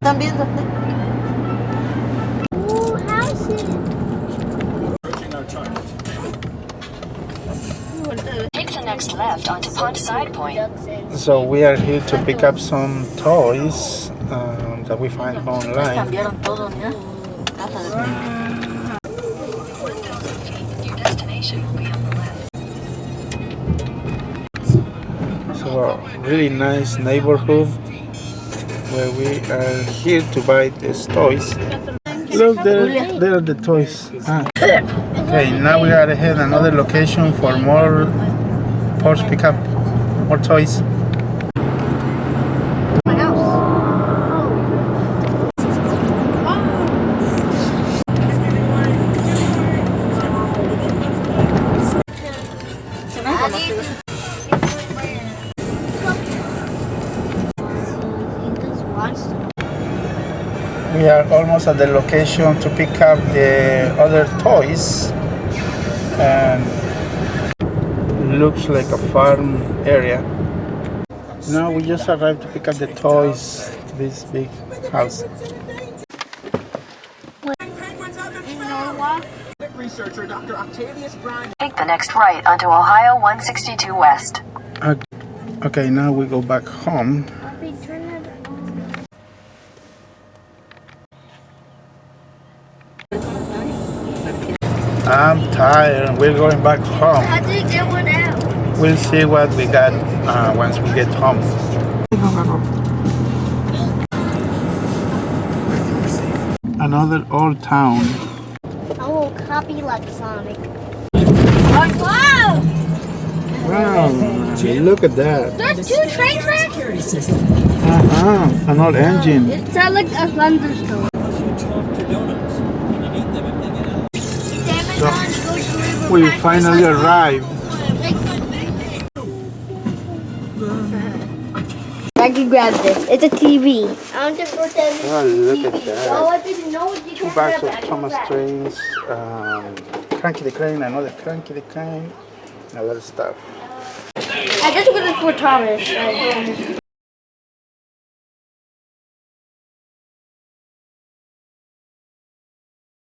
¿Están viendo? Take the next left onto Pont Side Point. So we are here to pick up some toys that we find online. Cambiaron todo, mira. Casa de Your destination will be on the left. So a really nice neighborhood where we are here to buy these toys. Look, there are the toys. Okay, now we are ahead another location for more porch pickup, more toys. We are almost at the location to pick up the other toys, and looks like a farm area. Now we just arrived to pick up the toys to this big house. Take the next right onto Ohio 162 West. Okay, now we go back home. I'm tired. We're going back home. How do you get one out? We'll see what we got once we get home. Another old town. I will copy like Sonic. Wow! Look at that. There's two train tracks. An old engine. It sounds like a thunderstorm. So we finally arrived. I can grab this. It's a TV. I'm just for that. Oh, look at that. Oh, I didn't know you 2 bags of Thomas trains, cranky the crane, another cranky the crane, and a lot of stuff. I just got it for Thomas.